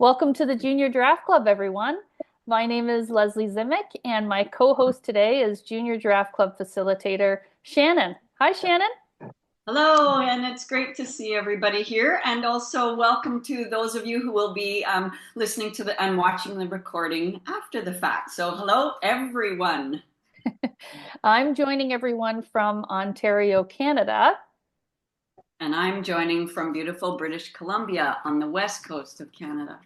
Welcome to the Junior Giraffe Club, everyone. My name is Leslie Zimick, and my co-host today is Junior Giraffe Club facilitator Shannon. Hi, Shannon. Hello, and it's great to see everybody here. And also, welcome to those of you who will be listening to and watching the recording after the fact. So, hello, everyone. I'm joining everyone from Ontario, Canada. And I'm joining from beautiful British Columbia on the west coast of Canada.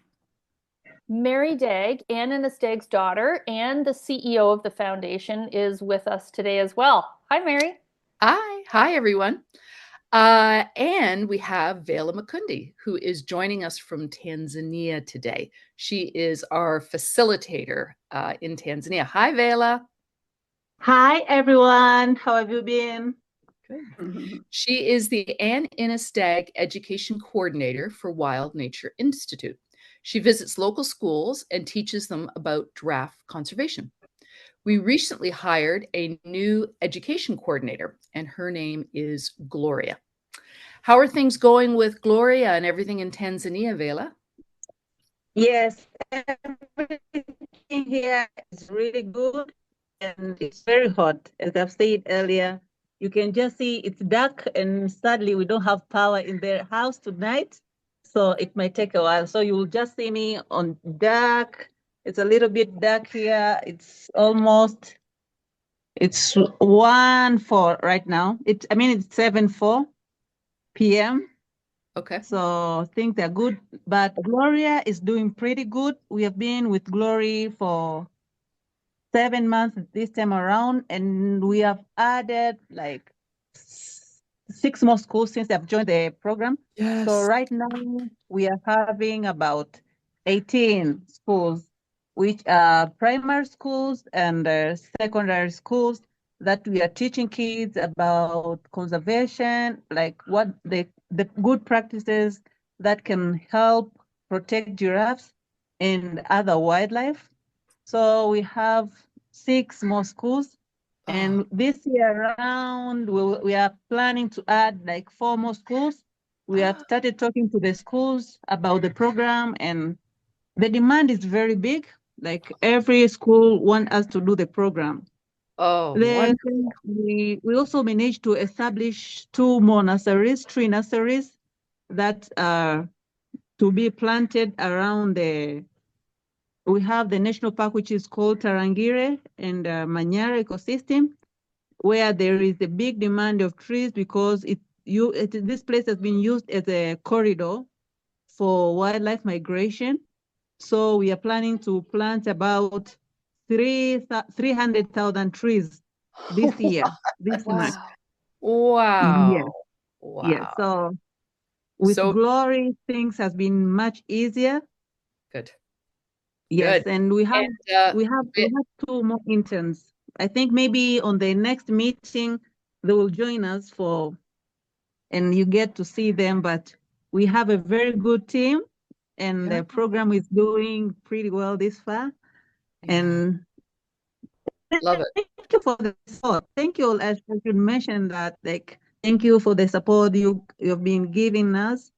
Mary Dagg, Ann Dagg's daughter, and the CEO of the foundation is with us today as well. Hi, Mary. Hi, everyone. And we have Vela Makundi, who is joining us from Tanzania today. She is our facilitator in Tanzania. Hi, Vela. Hi, everyone. How have you been? Good. She is the Ann Dagg Education Coordinator for Wild Nature Institute. She visits local schools and teaches them about giraffe conservation. We recently hired a new education coordinator, and her name is Gloria. How are things going with Gloria and everything in Tanzania, Vela? Yes, everything here is really good and it's very hot. As I've said earlier, you can just see it's dark and sadly we don't have power in their house tonight. So it might take a while. So you will just see me on dark. It's a little bit dark here. It's 1:04 right now. It's 7:04 p.m. Okay. So things are good, but Gloria is doing pretty good. We have been with Glory for 7 months this time around, and we have added like 6 more schools since I've joined the program. Yes. So right now we are having about 18 schools, which are primary schools and secondary schools that we are teaching kids about conservation, like what the good practices that can help protect giraffes and other wildlife. So we have 6 more schools. And this year around, we are planning to add like 4 more schools. We have started talking to the schools about the program, and the demand is very big. Like every school want us to do the program. Oh, Then wonderful. we also managed to establish 2 more nurseries, 3 nurseries that are to be planted around we have the national park, which is called Tarangire and Manyara ecosystem, where there is a big demand of trees because this place has been used as a corridor for wildlife migration. So we are planning to plant about 300,000 trees this year, this month. Wow. Yes, yes. Wow. So with So Glory, things has been much easier. good. Yes, Good. and And we have 2 more interns. I think maybe on the next meeting they will join us and you get to see them. But we have a very good team, and yeah, the program is doing pretty well this far. yeah, And love it. thank you for the support. Thank you, as you mentioned that, like, thank you for the support you've been giving us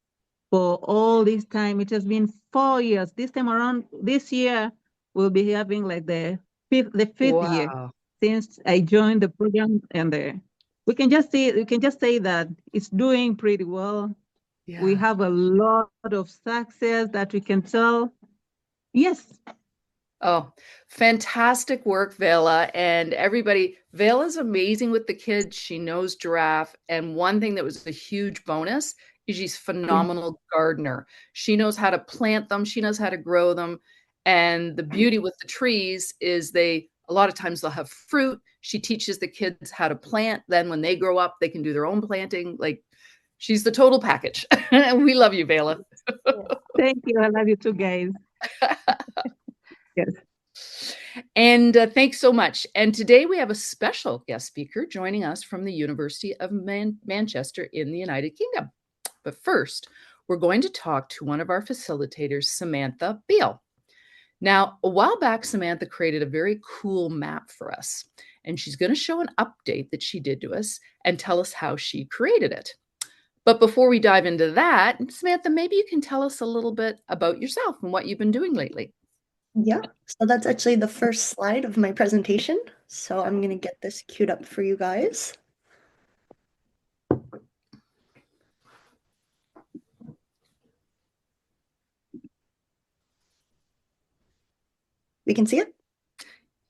for all this time. It has been 4 years. This time around, this year, we'll be having like the fifth year Wow. since I joined the program, and we can just say that it's doing pretty well. We Yeah. have a lot of success that we can tell. Yes. Oh, fantastic work, Vela. And everybody, Vela's amazing with the kids. She knows giraffe. And one thing that was a huge bonus is she's Yeah. phenomenal gardener. She knows how to plant them, she knows how to grow them. And the beauty with the trees is a lot of times they'll have fruit. She teaches the kids how to plant. Then when they grow up, they can do their own planting. Like she's the total package. We love you, Vela. Thank you. I love you too, guys. Yes. And thanks so much. And today we have a special guest speaker joining us from the University of Manchester in the United Kingdom. But first, we're going to talk to one of our facilitators, Samantha Beal. Now, a while back, Samantha created a very cool map for us, and she's going to show an update that she did to us and tell us how she created it. But before we dive into that, Samantha, maybe you can tell us a little bit about yourself and what you've been doing lately. Yeah, so that's actually the first slide of my presentation. So I'm going to get this queued up for you guys. We can see it?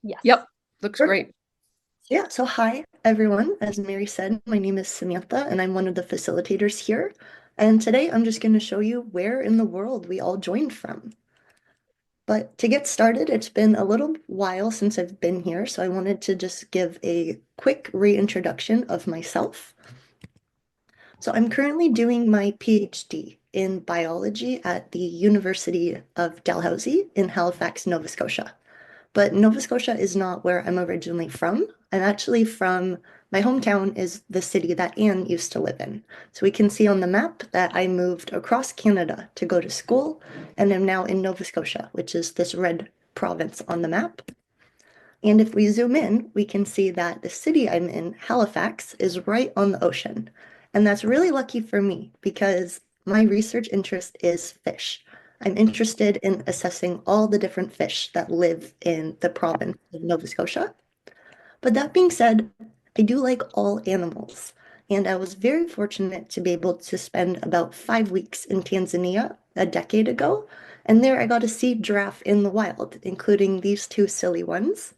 Yes. Yep, looks Perfect. great. Yeah, so hi everyone. As Mary said, my name is Samantha and I'm one of the facilitators here. And today I'm just going to show you where in the world we all joined from. But to get started, it's been a little while since I've been here, so I wanted to just give a quick reintroduction of myself. So I'm currently doing my PhD in biology at the University of Dalhousie in Halifax, Nova Scotia. But Nova Scotia is not where I'm originally from. I'm actually from, my hometown is the city that Anne used to live in. So we can see on the map that I moved across Canada to go to school and am now in Nova Scotia, which is this red province on the map. And if we zoom in, we can see that the city I'm in, Halifax, is right on the ocean. And that's really lucky for me because my research interest is fish. I'm interested in assessing all the different fish that live in the province of Nova Scotia. But that being said, I do like all animals. And I was very fortunate to be able to spend about 5 weeks in Tanzania a decade ago. And there I got to see giraffe in the wild, including these two silly ones.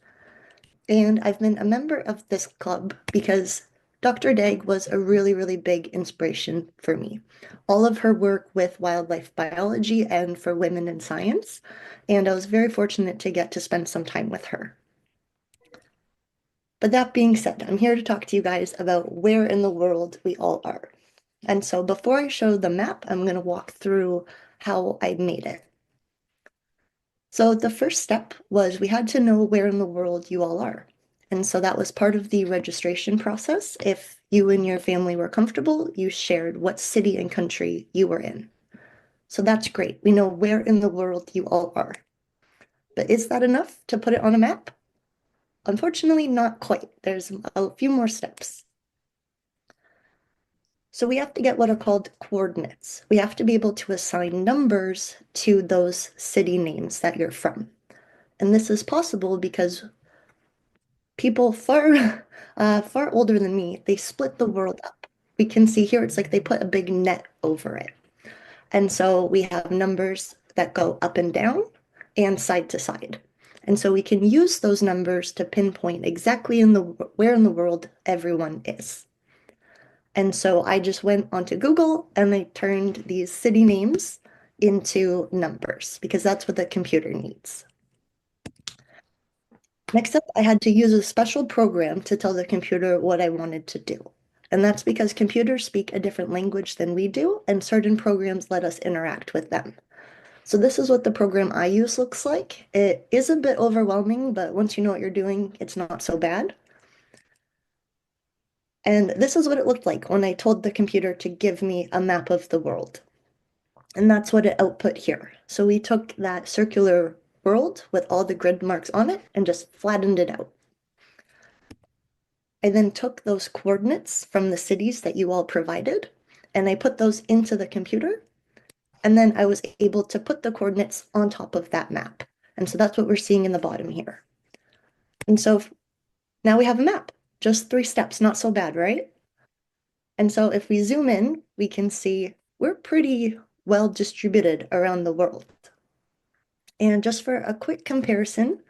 And I've been a member of this club because Dr. Dag was a really, really big inspiration for me. All of her work with wildlife biology and for women in science. And I was very fortunate to get to spend some time with her. But that being said, I'm here to talk to you guys about where in the world we all are. And so before I show the map, I'm going to walk through how I made it. So the first step was we had to know where in the world you all are. And so that was part of the registration process. If you and your family were comfortable, you shared what city and country you were in. So that's great. We know where in the world you all are. But is that enough to put it on a map? Unfortunately, not quite. There's a few more steps. So we have to get what are called coordinates. We have to be able to assign numbers to those city names that you're from. And this is possible because people far older than me, they split the world up. We can see here, it's like they put a big net over it. And so we have numbers that go up and down and side to side. And so we can use those numbers to pinpoint exactly where in the world everyone is. And so I just went onto Google and I turned these city names into numbers because that's what the computer needs. Next up, I had to use a special program to tell the computer what I wanted to do. And that's because computers speak a different language than we do, and certain programs let us interact with them. So this is what the program I use looks like. It is a bit overwhelming, but once you know what you're doing, it's not so bad. And this is what it looked like when I told the computer to give me a map of the world. And that's what it output here. So we took that circular world with all the grid marks on it and just flattened it out. I then took those coordinates from the cities that you all provided, and I put those into the computer. And then I was able to put the coordinates on top of that map. And so that's what we're seeing in the bottom here. And so now we have a map, just 3 steps, not so bad, right? And so if we zoom in, we can see we're pretty well distributed around the world. And just for a quick comparison,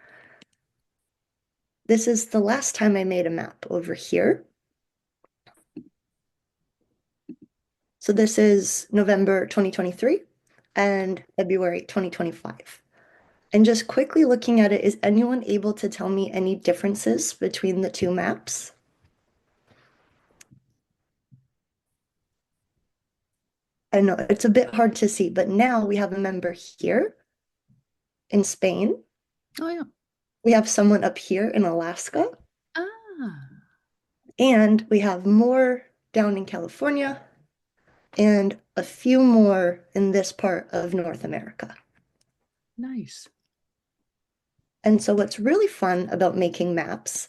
this is the last time I made a map over here. So this is November 2023 and February 2025. And just quickly looking at it, is anyone able to tell me any differences between the two maps? I know it's a bit hard to see, but now we have a member here in Spain. Oh, yeah. We have someone up here in Alaska. Ah, And we have more down in California and a few more in this part of North America. nice. And so what's really fun about making maps,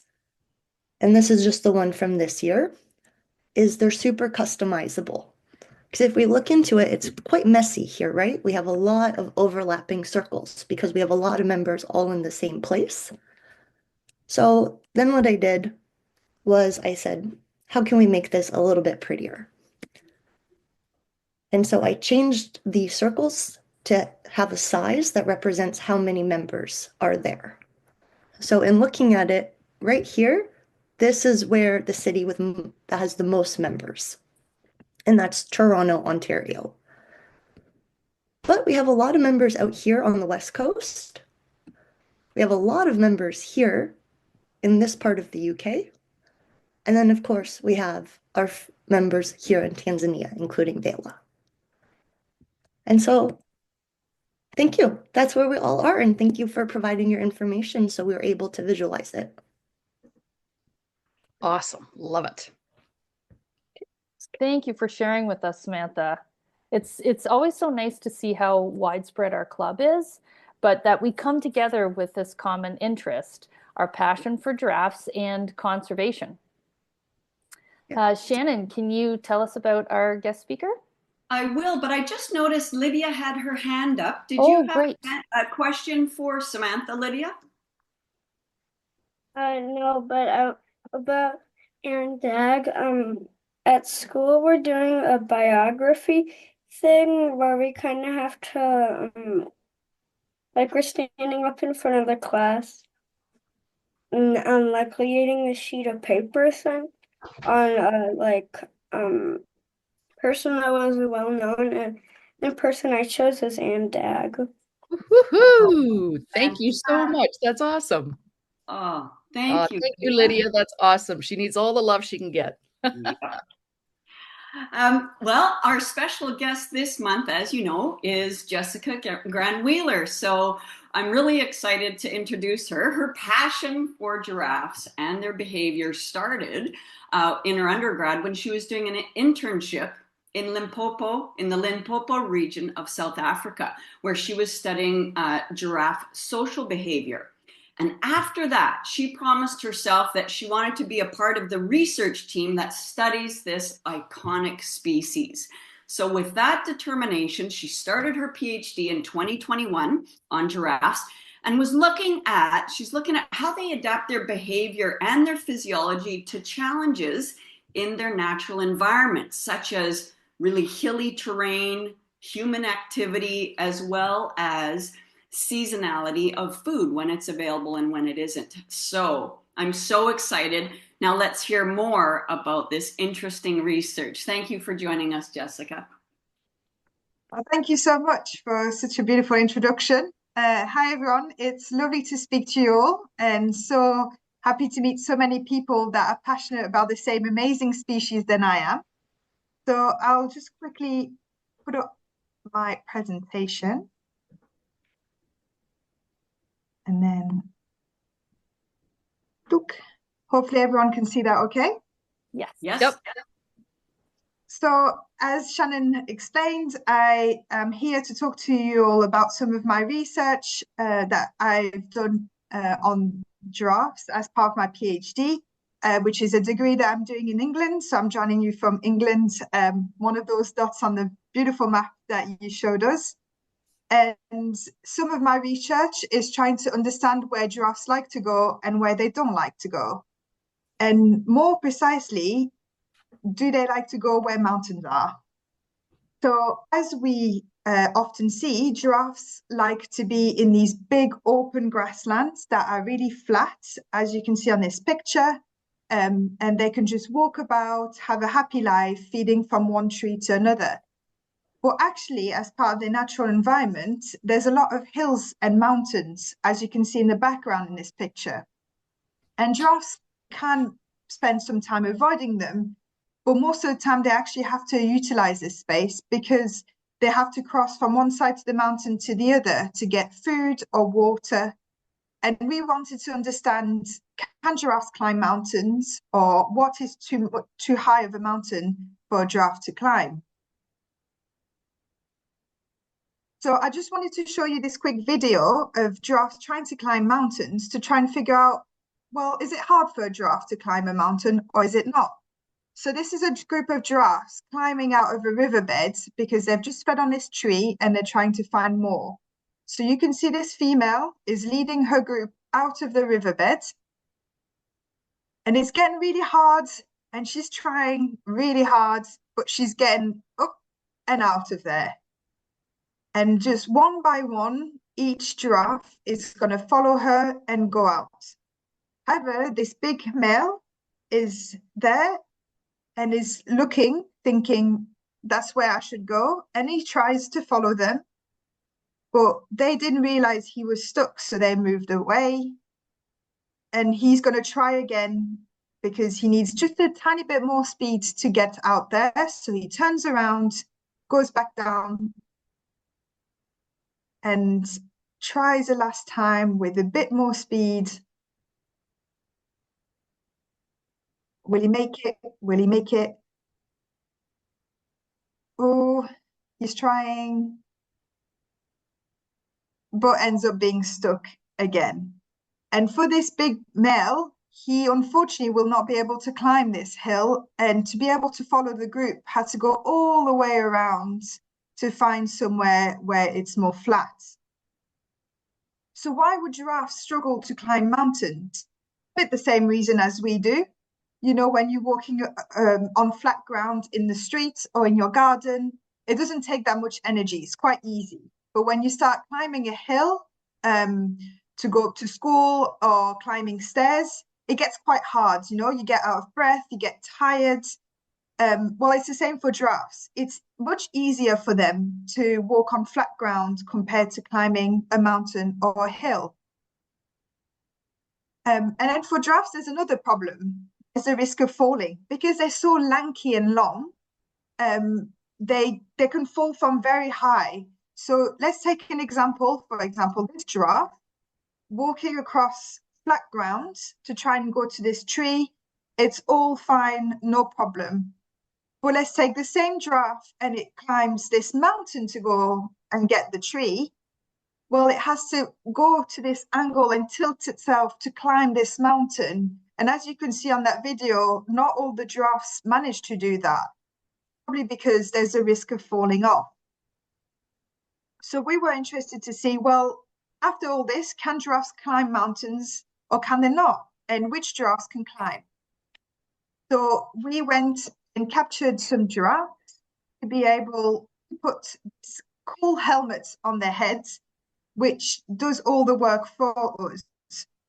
and this is just the one from this year, is they're super customizable. Because if we look into it, it's quite messy here, right? We have a lot of overlapping circles because we have a lot of members all in the same place. So then what I did was I said, how can we make this a little bit prettier? And so I changed the circles to have a size that represents how many members are there. So in looking at it right here, this is where the city that has the most members, and that's Toronto, Ontario. But we have a lot of members out here on the West Coast. We have a lot of members here in this part of the UK. And then, of course, we have our members here in Tanzania, including Vela. And so, thank you. That's where we all are. And thank you for providing your information so we were able to visualize it. Awesome. Love it. Thank you for sharing with us, Samantha. It's always so nice to see how widespread our club is, but that we come together with this common interest, our passion for giraffes and conservation. Shannon, can you tell us about our guest speaker? I will, but I just noticed Lydia had her hand up. Did you have great. a question for Samantha, Lydia? No, but about Aaron Dag. At school we're doing a biography thing where we kind of have to like we're standing up in front of the class and like creating a sheet of paper thing on person that was well known, and the person I chose is Anne Dag. Woohoo! Thank you so much. That's awesome. Oh, thank you. Thank you, Lydia. That's awesome. She needs all the love she can get. Yeah. Well, our special guest this month, as you know, is Jessica Granweiler. So I'm really excited to introduce her. Her passion for giraffes and their behavior started in her undergrad when she was doing an internship in Limpopo, in the Limpopo region of South Africa, where she was studying giraffe social behavior. And after that, she promised herself that she wanted to be a part of the research team that studies this iconic species. So with that determination, she started her PhD in 2021 on giraffes and she's looking at how they adapt their behavior and their physiology to challenges in their natural environment, such as really hilly terrain, human activity, as well as seasonality of food, when it's available and when it isn't. So I'm so excited. Now let's hear more about this interesting research. Thank you for joining us, Jessica. Well, thank you so much for such a beautiful introduction. Hi, everyone. It's lovely to speak to you all, and so happy to meet so many people that are passionate about the same amazing species than I am. So I'll just quickly put up my presentation. And then, look, hopefully everyone can see that okay? Yes. Yes. Yep. So as Shannon explained, I am here to talk to you all about some of my research that I've done on giraffes as part of my PhD, which is a degree that I'm doing in England. So I'm joining you from England, one of those dots on the beautiful map that you showed us. And some of my research is trying to understand where giraffes like to go and where they don't like to go. And more precisely, do they like to go where mountains are? So as we often see, giraffes like to be in these big open grasslands that are really flat, as you can see on this picture. And they can just walk about, have a happy life, feeding from one tree to another. But actually, as part of the natural environment, there's a lot of hills and mountains, as you can see in the background in this picture. And giraffes can spend some time avoiding them, but most of the time they actually have to utilize this space because they have to cross from one side of the mountain to the other to get food or water. And we wanted to understand, can giraffes climb mountains, or what is too high of a mountain for a giraffe to climb? So I just wanted to show you this quick video of giraffes trying to climb mountains to try and figure out, well, is it hard for a giraffe to climb a mountain or is it not? So this is a group of giraffes climbing out of a riverbed because they've just fed on this tree and they're trying to find more. So you can see this female is leading her group out of the riverbed, and it's getting really hard, and she's trying really hard, but she's getting up and out of there. And just one by one, each giraffe is going to follow her and go out. However, this big male is there and is looking, thinking, that's where I should go. And he tries to follow them, but they didn't realize he was stuck, so they moved away. And he's going to try again because he needs just a tiny bit more speed to get out there. So he turns around, goes back down, and tries a last time with a bit more speed. Will he make it? Will he make it? Oh, he's trying, but ends up being stuck again. And for this big male, he unfortunately will not be able to climb this hill, and to be able to follow the group had to go all the way around to find somewhere where it's more flat. So why would giraffes struggle to climb mountains? A bit the same reason as we do. You know, when you're walking on flat ground in the street or in your garden, it doesn't take that much energy. It's quite easy. But when you start climbing a hill to go to school or climbing stairs, it gets quite hard. You know, you get out of breath, you get tired. Well, it's the same for giraffes. It's much easier for them to walk on flat ground compared to climbing a mountain or a hill. And then for giraffes, there's another problem. There's a risk of falling because they're so lanky and long. They can fall from very high. So let's take an example. For example, this giraffe walking across flat ground to try and go to this tree. It's all fine, no problem. But let's take the same giraffe and it climbs this mountain to go and get the tree. Well, it has to go to this angle and tilt itself to climb this mountain. And as you can see on that video, not all the giraffes manage to do that, probably because there's a risk of falling off. So we were interested to see, well, after all this, can giraffes climb mountains or can they not? And which giraffes can climb? So we went and captured some giraffes to be able to put cool helmets on their heads, which does all the work for us.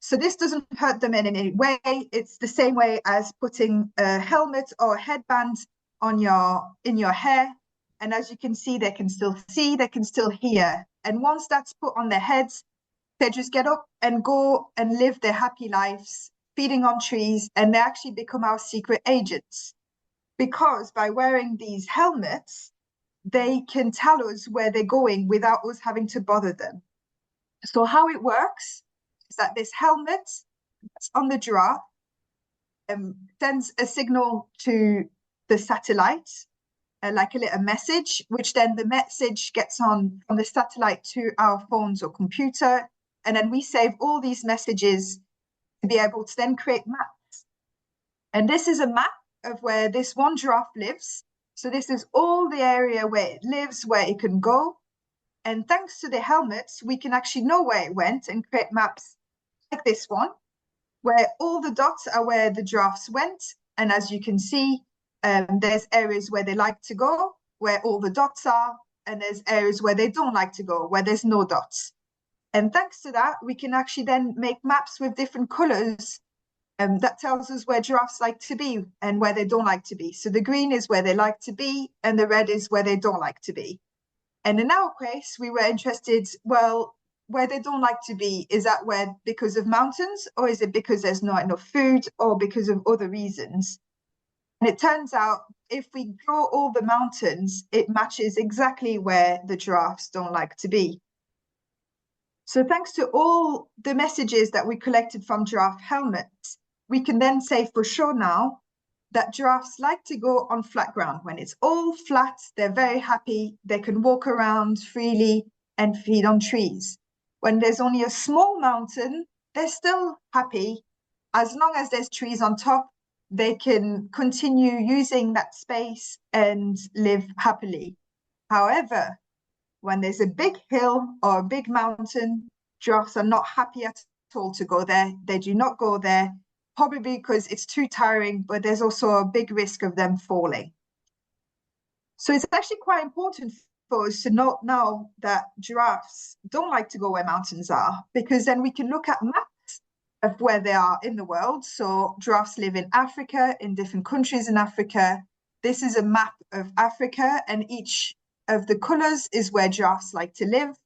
So this doesn't hurt them in any way. It's the same way as putting a helmet or a headband on in your hair. And as you can see, they can still see, they can still hear. And once that's put on their heads, they just get up and go and live their happy lives, feeding on trees, and they actually become our secret agents. Because by wearing these helmets, they can tell us where they're going without us having to bother them. So how it works is that this helmet that's on the giraffe sends a signal to the satellite, like a little message, which then the message gets on from the satellite to our phones or computer. And then we save all these messages to be able to then create maps. And this is a map of where this one giraffe lives. So this is all the area where it lives, where it can go. And thanks to the helmets, we can actually know where it went and create maps like this one, where all the dots are where the giraffes went. And as you can see, there's areas where they like to go, where all the dots are, and there's areas where they don't like to go, where there's no dots. And thanks to that, we can actually then make maps with different colors that tells us where giraffes like to be and where they don't like to be. So the green is where they like to be, and the red is where they don't like to be. And in our case, we were interested, well, where they don't like to be, is that where because of mountains, or is it because there's not enough food, or because of other reasons? And it turns out if we draw all the mountains, it matches exactly where the giraffes don't like to be. So thanks to all the messages that we collected from giraffe helmets, we can then say for sure now that giraffes like to go on flat ground. When it's all flat, they're very happy. They can walk around freely and feed on trees. When there's only a small mountain, they're still happy as long as there's trees on top they can continue using that space and live happily. However, when there's a big hill or a big mountain, giraffes are not happy at all to go there. They do not go there, probably because it's too tiring, but there's also a big risk of them falling. So it's actually quite important for us to note now that giraffes don't like to go where mountains are, because then we can look at maps of where they are in the world. So giraffes live in Africa, in different countries in Africa. This is a map of Africa, and each of the colors is where giraffes like to live.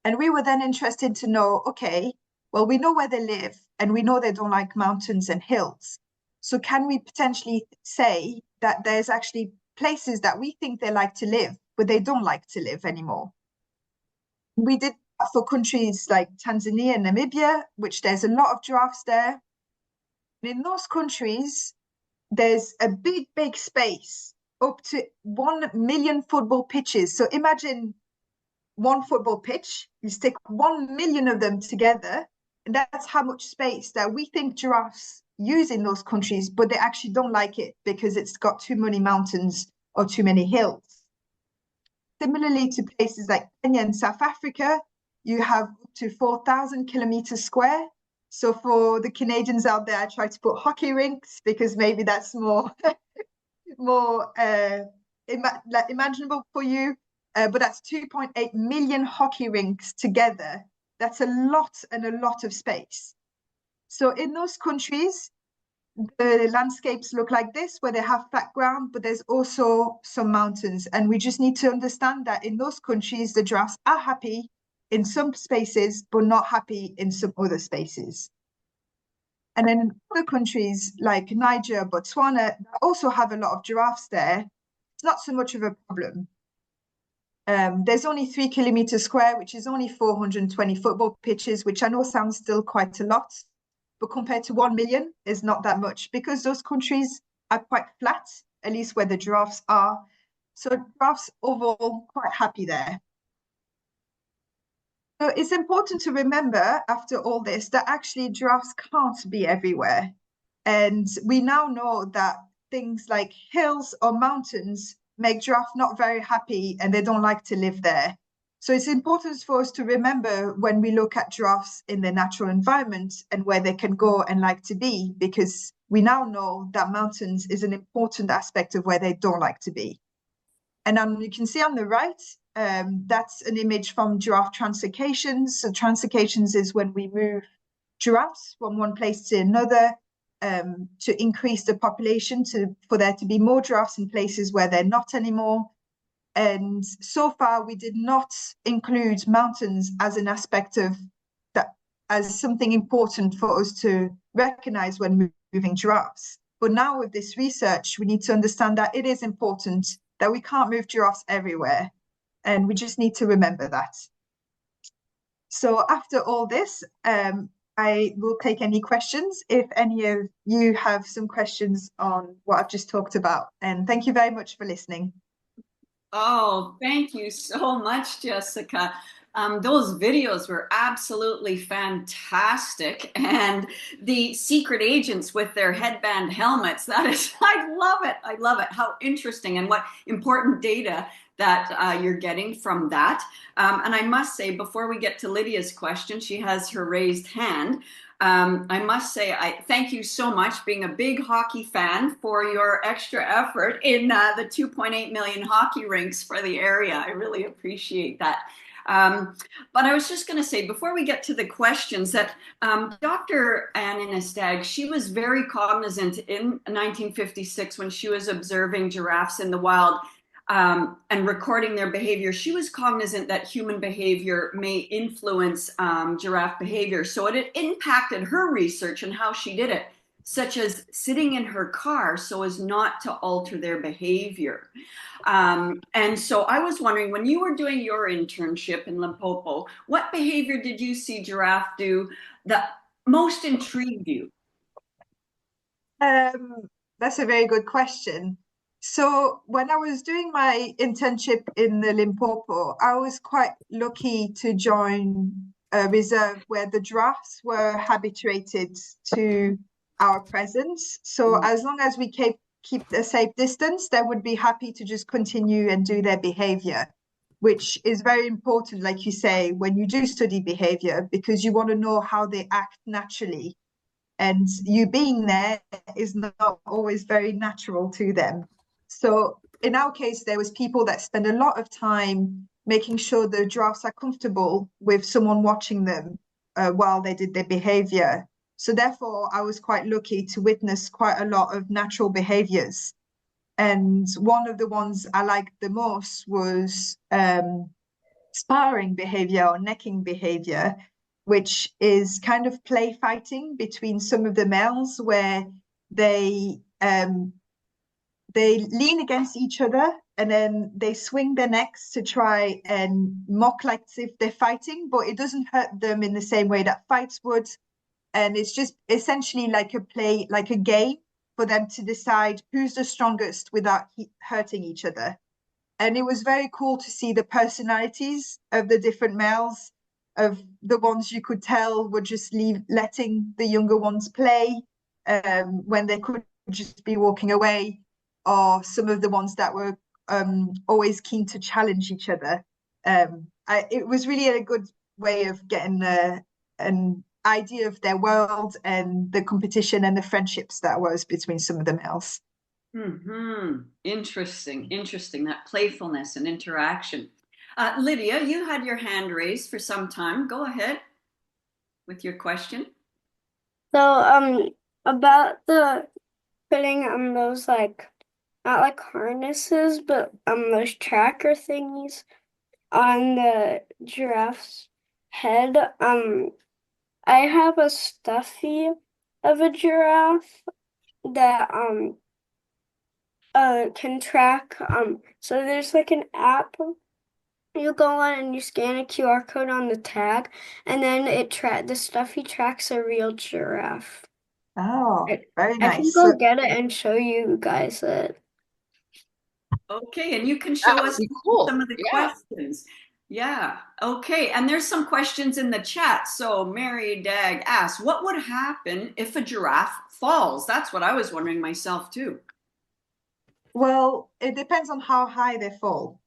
And we were then interested to know, okay, well, we know where they live and we know they don't like mountains and hills. So can we potentially say that there's actually places that we think they like to live, but they don't like to live anymore? We did that for countries like Tanzania and Namibia, which there's a lot of giraffes there. And in those countries, there's a big, big space, up to 1 million football pitches. So imagine one football pitch, you stick 1 million of them together, and that's how much space that we think giraffes use in those countries, but they actually don't like it because it's got too many mountains or too many hills. Similarly to places like Kenya and South Africa, you have up to 4,000 kilometers square. So for the Canadians out there, I try to put hockey rinks because maybe that's more imaginable for you. But that's 2.8 million hockey rinks together. That's a lot and a lot of space. So in those countries, the landscapes look like this, where they have flat ground, but there's also some mountains. And we just need to understand that in those countries, the giraffes are happy in some spaces, but not happy in some other spaces. And then in other countries like Niger, Botswana, also have a lot of giraffes there. It's not so much of a problem. There's only 3 kilometers square, which is only 420 football pitches, which I know sounds still quite a lot, but compared to 1 million is not that much, because those countries are quite flat, at least where the giraffes are. So giraffes overall quite happy there. So it's important to remember after all this that actually giraffes can't be everywhere. And we now know that things like hills or mountains make giraffes not very happy and they don't like to live there. So it's important for us to remember when we look at giraffes in their natural environment and where they can go and like to be, because we now know that mountains is an important aspect of where they don't like to be. And you can see on the right, that's an image from giraffe translocations. So translocations is when we move giraffes from one place to another, to increase the population, for there to be more giraffes in places where they're not anymore. And so far, we did not include mountains as an aspect of that, as something important for us to recognize when moving giraffes. But now with this research, we need to understand that it is important, that we can't move giraffes everywhere. And we just need to remember that. So after all this, I will take any questions if any of you have some questions on what I've just talked about. And thank you very much for listening. Oh, thank you so much, Jessica. Those videos were absolutely fantastic. And the secret agents with their headband helmets, that is, I love it. I love it. How interesting, and what important data that you're getting from that. And I must say, before we get to Lydia's question, she has her raised hand. I must say, I thank you so much, being a big hockey fan, for your extra effort in the 2.8 million hockey rinks for the area. I really appreciate that. But I was just going to say, before we get to the questions, that Dr. Anne Stagg, she was very cognizant in 1956 when she was observing giraffes in the wild, and recording their behavior. She was cognizant that human behavior may influence giraffe behavior. So it impacted her research and how she did it, such as sitting in her car so as not to alter their behavior. And so I was wondering, when you were doing your internship in Limpopo, what behavior did you see giraffe do that most intrigued you? That's a very good question. So when I was doing my internship in the Limpopo, I was quite lucky to join a reserve where the giraffes were habituated to our presence. So as long as we keep a safe distance, they would be happy to just continue and do their behavior, which is very important, like you say, when you do study behavior, because you want to know how they act naturally. And you being there is not always very natural to them. So in our case, there was people that spend a lot of time making sure the giraffes are comfortable with someone watching them while they did their behavior. So therefore, I was quite lucky to witness quite a lot of natural behaviors. And one of the ones I liked the most was sparring behavior or necking behavior, which is kind of play fighting between some of the males where they lean against each other and then they swing their necks to try and mock like as if they're fighting, but it doesn't hurt them in the same way that fights would. And it's just essentially like a play, like a game for them to decide who's the strongest without hurting each other. And it was very cool to see the personalities of the different males, of the ones you could tell were just letting the younger ones play when they could just be walking away, or some of the ones that were always keen to challenge each other. It was really a good way of getting an idea of their world and the competition and the friendships that was between some of the males. Interesting, interesting, that playfulness and interaction. Lydia, you had your hand raised for some time. Go ahead with your question. So, about the putting those like not like harnesses, but those tracker thingies on the giraffe's head. I have a stuffy of a giraffe that can track so there's like an app you go on and you scan a QR code on the tag and then the stuffy tracks a real giraffe. Oh, very I can nice. go get it and show you guys it. Okay, and you can show us cool. some of the questions. Yeah, okay. And there's some questions in the chat. So Mary Dag asks, what would happen if a giraffe falls? That's what I was wondering myself too. Well, it depends on how high they fall.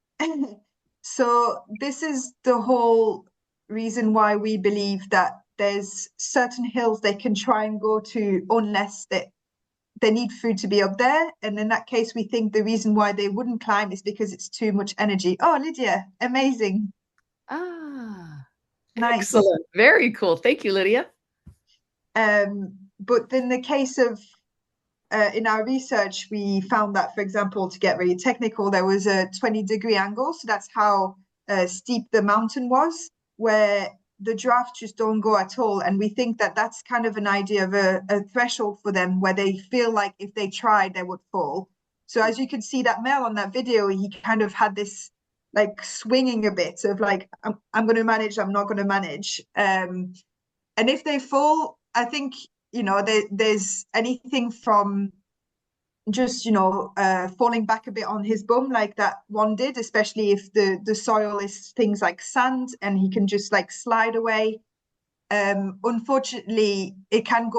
So this is the whole reason why we believe that there's certain hills they can try and go to unless they need food to be up there. And in that case, we think the reason why they wouldn't climb is because it's too much energy. Oh, Lydia, amazing. Nice. Excellent. Very cool. Thank you, Lydia. But in the case of in our research, we found that, for example, to get really technical, there was a 20-degree angle. So that's how steep the mountain was, where the giraffes just don't go at all. And we think that that's kind of an idea of a threshold for them where they feel like if they tried, they would fall. So as you can see that male on that video, he kind of had this like swinging a bit of like, I'm going to manage, I'm not going to manage. And if they fall, I think, there's anything from just, falling back a bit on his bum like that one did, especially if the soil is things like sand and he can just like slide away. Unfortunately, it can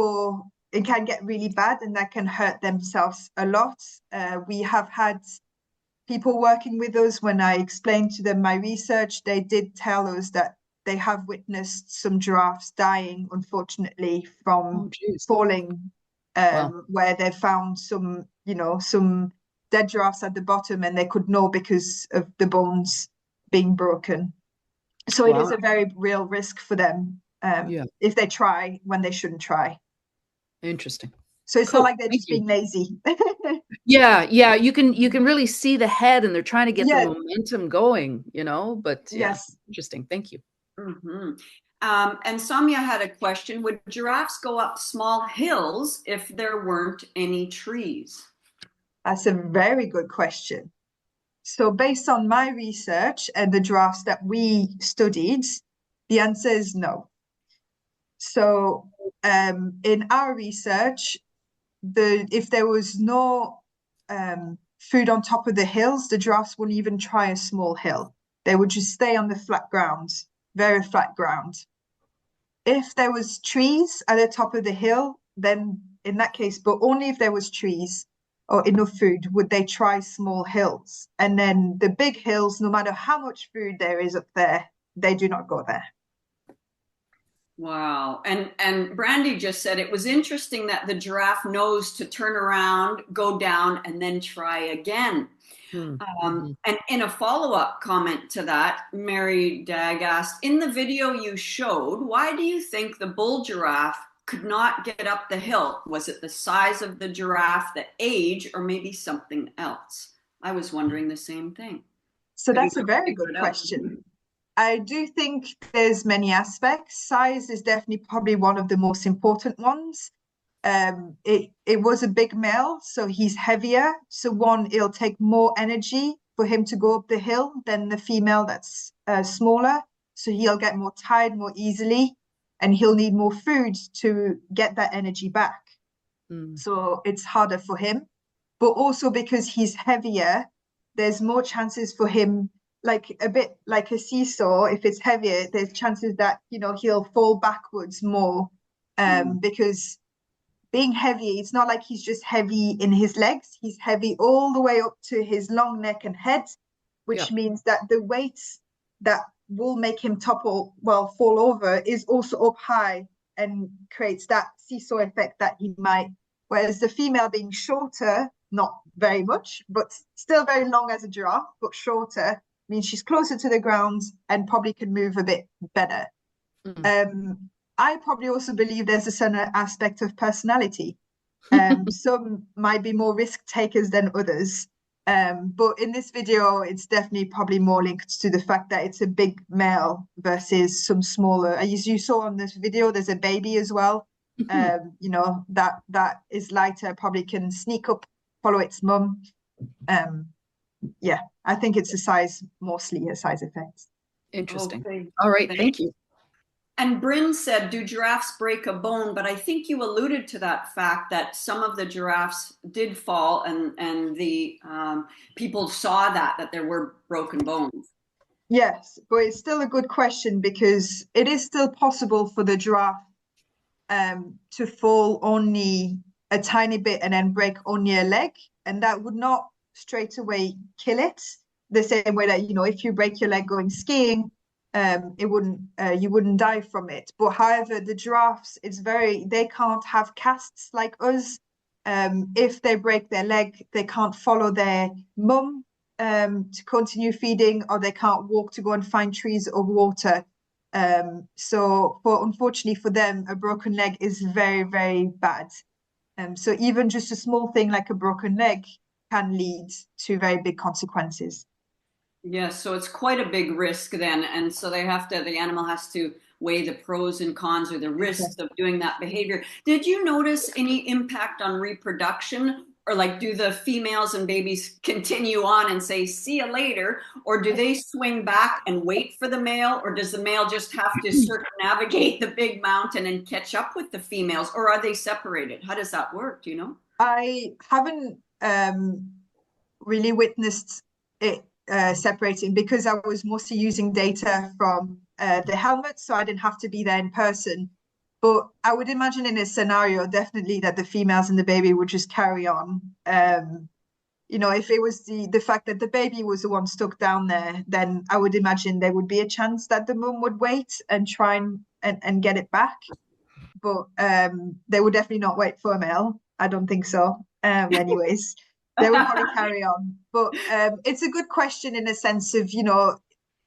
get really bad and that can hurt themselves a lot. We have had people working with us. When I explained to them my research, they did tell us that they have witnessed some giraffes dying, unfortunately, from falling, where they found some dead giraffes at the bottom and they could know because of the bones being broken. So it is a very real risk for them if they try when they shouldn't try. Interesting. So it's not like they're just being lazy. Yeah, you can really see the head and they're trying to get the momentum going, but yes. Interesting. Thank you. Mm-hmm. And Samya had a question. Would giraffes go up small hills if there weren't any trees? That's a very good question. So based on my research and the giraffes that we studied, the answer is no. So in our research, if there was no food on top of the hills, the giraffes wouldn't even try a small hill. They would just stay on the flat ground, very flat ground. If there was trees at the top of the hill, then in that case, but only if there was trees or enough food would they try small hills. And then the big hills, no matter how much food there is up there, they do not go there. Wow. And Brandy just said it was interesting that the giraffe knows to turn around, go down, and then try again. And in a follow-up comment to that, Mary Dag asked, in the video you showed, why do you think the bull giraffe could not get up the hill? Was it the size of the giraffe, the age, or maybe something else? I was wondering the same thing. So that's a very good question. I do think there's many aspects. Size is definitely probably one of the most important ones. It was a big male, so he's heavier. So one, it'll take more energy for him to go up the hill than the female that's smaller. So he'll get more tired more easily, and he'll need more food to get that energy back. So it's harder for him. But also because he's heavier, there's more chances for him, like a bit like a seesaw. If it's heavier, there's chances that, you know, he'll fall backwards more because being heavy, it's not like he's just heavy in his legs. He's heavy all the way up to his long neck and head, which means that the weight that will make him topple, well, fall over, is also up high and creates that seesaw effect that he might. Whereas the female being shorter, not very much, but still very long as a giraffe, but shorter, means she's closer to the ground and probably can move a bit better. I probably also believe there's a certain aspect of personality. Some might be more risk takers than others. But in this video, it's definitely probably more linked to the fact that it's a big male versus some smaller. As you saw on this video, there's a baby as well. You know, that is lighter, probably can sneak up, follow its mum. Yeah, I think it's mostly a size effect. Interesting. Okay. All right, thank you. And Bryn said, do giraffes break a bone? But I think you alluded to that fact that some of the giraffes did fall, and the people saw that there were broken bones. Yes, but it's still a good question because it is still possible for the giraffe to fall only a tiny bit and then break only a leg, and that would not straight away kill it. The same way that, you know, if you break your leg going skiing, you wouldn't die from it. But however, the giraffes, they can't have casts like us. If they break their leg, they can't follow their mum to continue feeding, or they can't walk to go and find trees or water. So unfortunately for them, a broken leg is very, very bad. So even just a small thing like a broken leg can lead to very big consequences. Yes, so it's quite a big risk then, and so the animal has to weigh the pros and cons or the risks of doing that behavior. Did you notice any impact on reproduction, or like do the females and babies continue on and say see you later, or do they swing back and wait for the male, or does the male just have to circumnavigate the big mountain and catch up with the females, or are they separated? How does that work? Do you know? I haven't really witnessed it separating because I was mostly using data from the helmet, so I didn't have to be there in person. But I would imagine in a scenario, definitely that the females and the baby would just carry on. You know, if it was the fact that the baby was the one stuck down there, then I would imagine there would be a chance that the mum would wait and try and get it back. But they would definitely not wait for a male. I don't think so. Anyways. They would probably carry on. But it's a good question in a sense of, you know,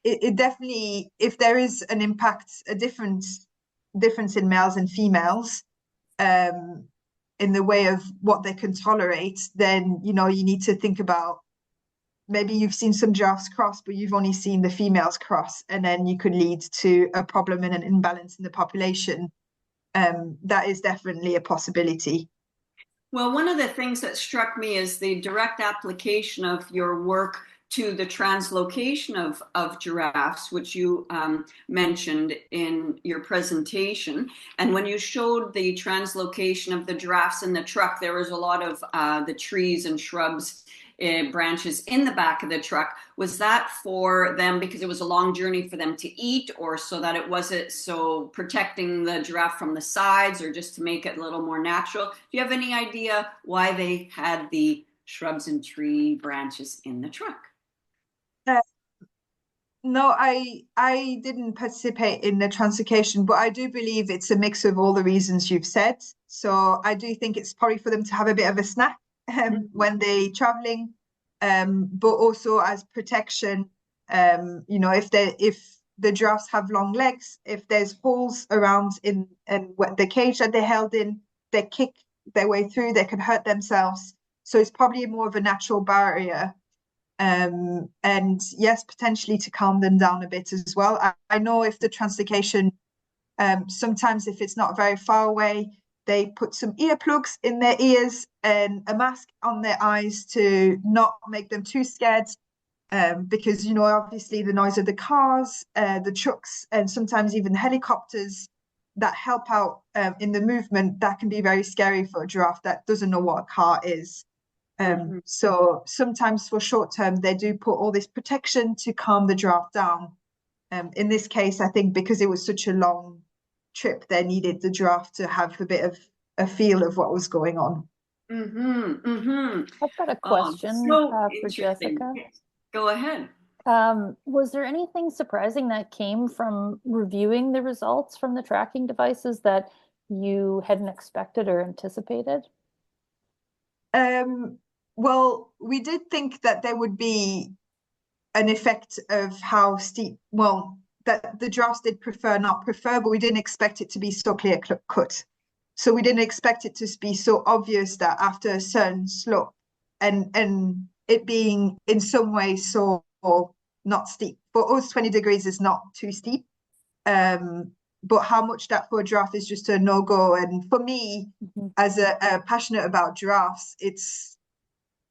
it definitely, if there is an impact, a difference in males and females in the way of what they can tolerate, then, you know, you need to think about, maybe you've seen some giraffes cross, but you've only seen the females cross, and then you could lead to a problem and an imbalance in the population. That is definitely a possibility. Well, one of the things that struck me is the direct application of your work to the translocation of giraffes, which you mentioned in your presentation. And when you showed the translocation of the giraffes in the truck, there was a lot of the trees and shrubs branches in the back of the truck. Was that for them because it was a long journey for them to eat, or so that it wasn't so protecting the giraffe from the sides, or just to make it a little more natural? Do you have any idea why they had the shrubs and tree branches in the truck? No, I didn't participate in the translocation, but I do believe it's a mix of all the reasons you've said. So I do think it's probably for them to have a bit of a snack when they're traveling, but also as protection. You know, if the giraffes have long legs, if there's holes around in the cage that they're held in, they kick their way through, they can hurt themselves. So it's probably more of a natural barrier. And yes, potentially to calm them down a bit as well. I know if the translocation, sometimes if it's not very far away, they put some earplugs in their ears and a mask on their eyes to not make them too scared. Because, you know, obviously the noise of the cars, the trucks, and sometimes even helicopters that help out in the movement, that can be very scary for a giraffe that doesn't know what a car is. So sometimes for short term, they do put all this protection to calm the giraffe down. In this case, I think because it was such a long trip, they needed the giraffe to have a bit of a feel of what was going on. I've got a question for Jessica. Go ahead. Was there anything surprising that came from reviewing the results from the tracking devices that you hadn't expected or anticipated? Well, we did think that there would be an effect of how steep, well, that the giraffes did not prefer, but we didn't expect it to be so clear cut. So we didn't expect it to be so obvious that after a certain slope and it being in some way so not steep. For us, 20 degrees is not too steep. But how much that for a giraffe is just a no-go. And for me, as a passionate about giraffes, it's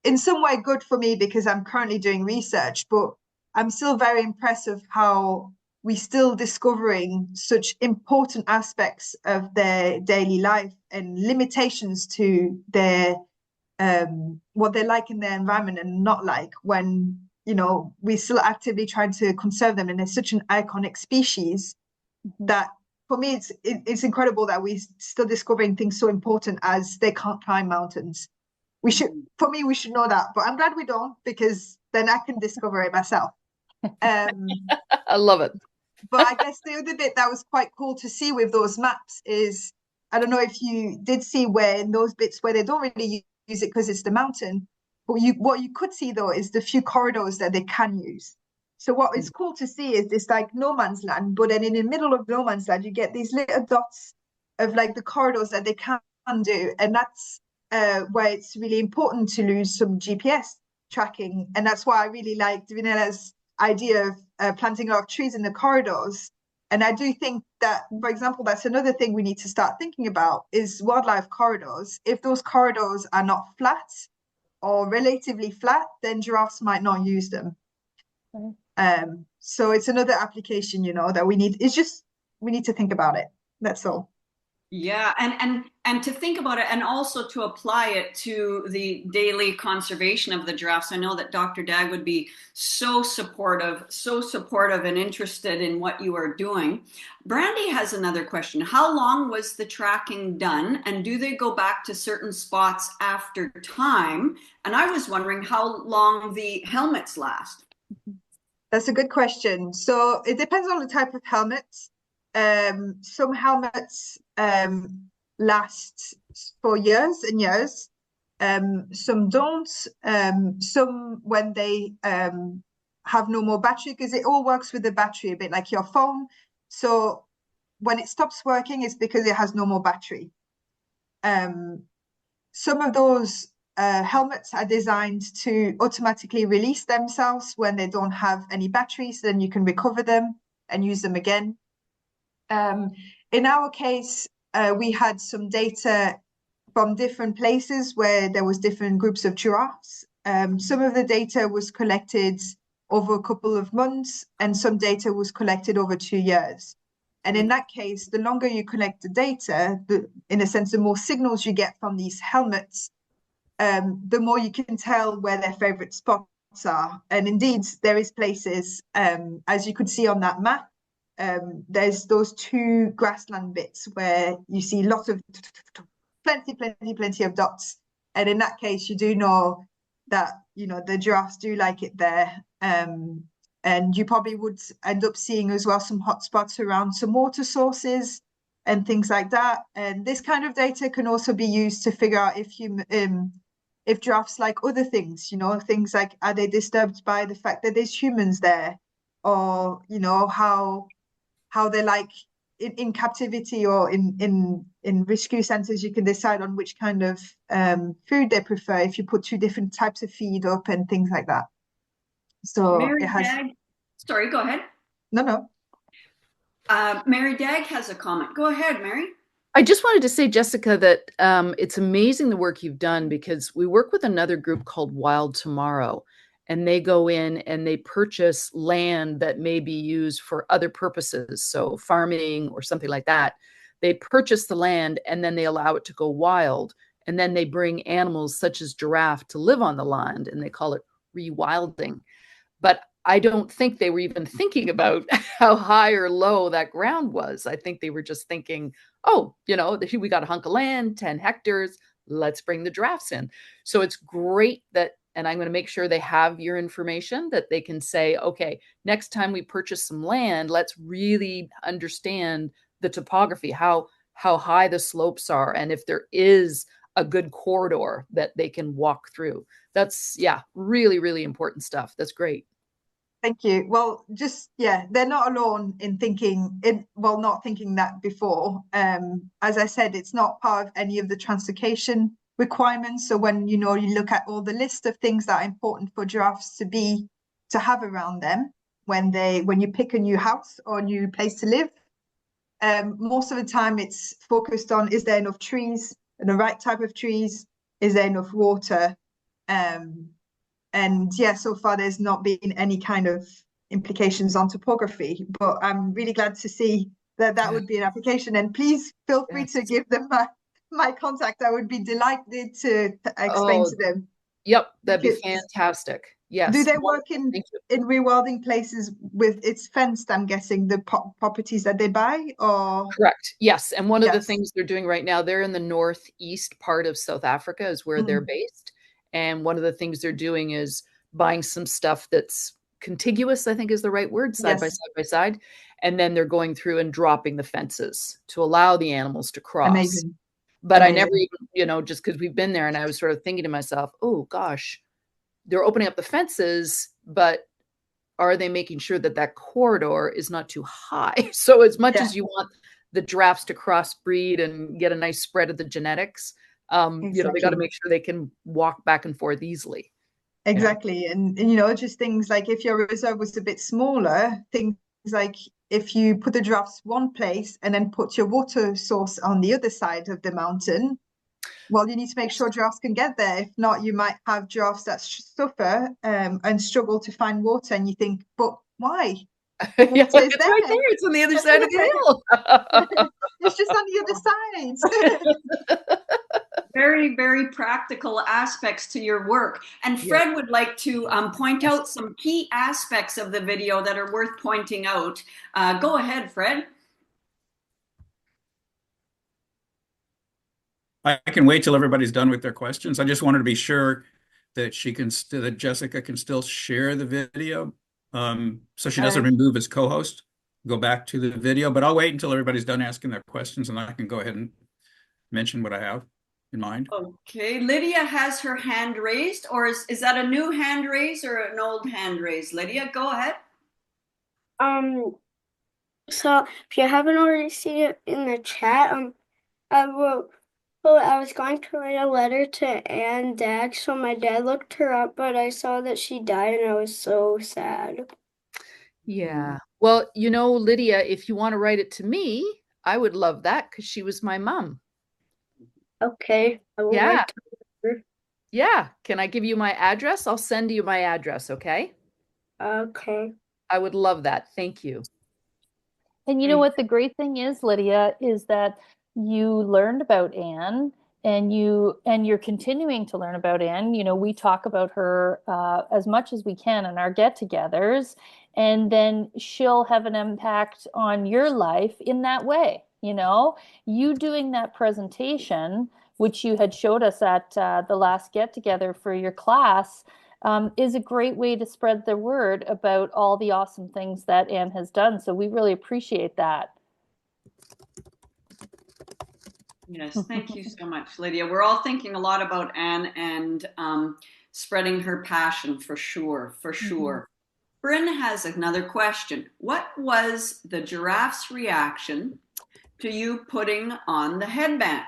in some way good for me because I'm currently doing research, but I'm still very impressed of how we're still discovering such important aspects of their daily life and limitations to their what they're like in their environment and not like, when, you know, we're still actively trying to conserve them, and they're such an iconic species that for me it's incredible that we're still discovering things so important as they can't climb mountains. We should know that, but I'm glad we don't, because then I can discover it myself. I love it. But I guess the other bit that was quite cool to see with those maps is, I don't know if you did see where in those bits where they don't really use it because it's the mountain, but what you could see though is the few corridors that they can use. So what is cool to see is this like no man's land, but then in the middle of no man's land, you get these little dots of like the corridors that they can do. And that's where it's really important to lose some GPS tracking. And that's why I really like Vinella's idea of planting a lot of trees in the corridors. And I do think that, for example, that's another thing we need to start thinking about is wildlife corridors. If those corridors are not flat or relatively flat, then giraffes might not use them. So it's another application, you know, that we need. It's just, we need to think about it. That's all. Yeah, and to think about it, and also to apply it to the daily conservation of the giraffes. I know that Dr. Dag would be so supportive and interested in what you are doing. Brandy has another question. How long was the tracking done, and do they go back to certain spots after time? And I was wondering how long the helmets last. That's a good question. So it depends on the type of helmets. Some helmets last for years and years. Some don't. Some when they have no more battery, because it all works with the battery, a bit like your phone. So when it stops working, it's because it has no more battery. Some of those helmets are designed to automatically release themselves when they don't have any batteries, so then you can recover them and use them again. In our case, we had some data from different places where there was different groups of giraffes. Some of the data was collected over a couple of months, and some data was collected over 2 years. And in that case, the longer you collect the data, in a sense, the more signals you get from these helmets, the more you can tell where their favorite spots are. And indeed, there is places, as you could see on that map, there's those two grassland bits where you see lots of plenty of dots. And in that case, you do know that, you know, the giraffes do like it there. And you probably would end up seeing as well some hotspots around some water sources and things like that. And this kind of data can also be used to figure out if giraffes like other things, you know, things like, are they disturbed by the fact that there's humans there, or, you know, how they like in captivity or in rescue centers. You can decide on which kind of food they prefer if you put two different types of feed up and things like that. So Mary it has. Dag, sorry, go ahead. No. Mary Dag has a comment. Go ahead, Mary. I just wanted to say, Jessica, that it's amazing the work you've done, because we work with another group called Wild Tomorrow, and they go in and they purchase land that may be used for other purposes, so farming or something like that. They purchase the land and then they allow it to go wild, and then they bring animals such as giraffe to live on the land, and they call it rewilding. But I don't think they were even thinking about how high or low that ground was. I think they were just thinking, oh, you know, we got a hunk of land, 10 hectares, let's bring the giraffes in. So it's great that, and I'm going to make sure they have your information, that they can say, okay, next time we purchase some land, let's really understand the topography, how high the slopes are, and if there is a good corridor that they can walk through. That's, yeah, really, really important stuff. That's great. Thank you. Well, just, yeah, they're not alone in not thinking that before. As I said, it's not part of any of the translocation requirements. So when, you know, you look at all the list of things that are important for giraffes to have around them when you pick a new house or a new place to live, most of the time it's focused on, is there enough trees and the right type of trees? Is there enough water? And yeah, so far there's not been any kind of implications on topography, but I'm really glad to see that would be an application. And please feel free to give them my contact. I would be delighted to explain to them. Yep, that'd be fantastic. Yes. Do they work in rewilding places with, it's fenced, I'm guessing, the properties that they buy, or? Correct. Yes. And one of the things they're doing right now, they're in the northeast part of South Africa is where they're based. And one of the things they're doing is buying some stuff that's contiguous, I think is the right word, side by side. And then they're going through and dropping the fences to allow the animals to cross. Amazing. But I never even, you know, just because we've been there, and I was sort of thinking to myself, oh gosh, they're opening up the fences, but are they making sure that that corridor is not too high? So as much as you want the giraffes to crossbreed and get a nice spread of the genetics, you know, they got to make sure they can walk back and forth easily. Exactly. And, you know, just things like if your reserve was a bit smaller, things like if you put the giraffes one place and then put your water source on the other side of the mountain, well, you need to make sure giraffes can get there. If not, you might have giraffes that suffer and struggle to find water. And you think, but why? It's right there. It's on the other side of the hill. It's just on the other side. Very, very practical aspects to your work. And Fred would like to point out some key aspects of the video that are worth pointing out. Go ahead, Fred. I can wait till everybody's done with their questions. I just wanted to be sure that that Jessica can still share the video. So she doesn't remove as co-host, go back to the video, but I'll wait until everybody's done asking their questions and I can go ahead and mention what I have in mind. Okay, Lydia has her hand raised, or is that a new hand raise or an old hand raise? Lydia, go ahead. So if you haven't already seen it in the chat, I was going to write a letter to Anne Dag, so my dad looked her up, but I saw that she died and I was so sad. Yeah. Well, you know, Lydia, if you want to write it to me, I would love that because she was my mom. Okay. I will write to her. Yeah. Can I give you my address? I'll send you my address, okay? Okay. I would love that. Thank you. And you know what the great thing is, Lydia, is that you learned about Anne and you're continuing to learn about Anne. You know, we talk about her as much as we can in our get-togethers, and then she'll have an impact on your life in that way. You know, you doing that presentation, which you had showed us at the last get-together for your class, is a great way to spread the word about all the awesome things that Anne has done. So we really appreciate that. Yes, thank you so much, Lydia. We're all thinking a lot about Anne and spreading her passion for sure, for sure. Bryn has another question. What was the giraffe's reaction to you putting on the headband?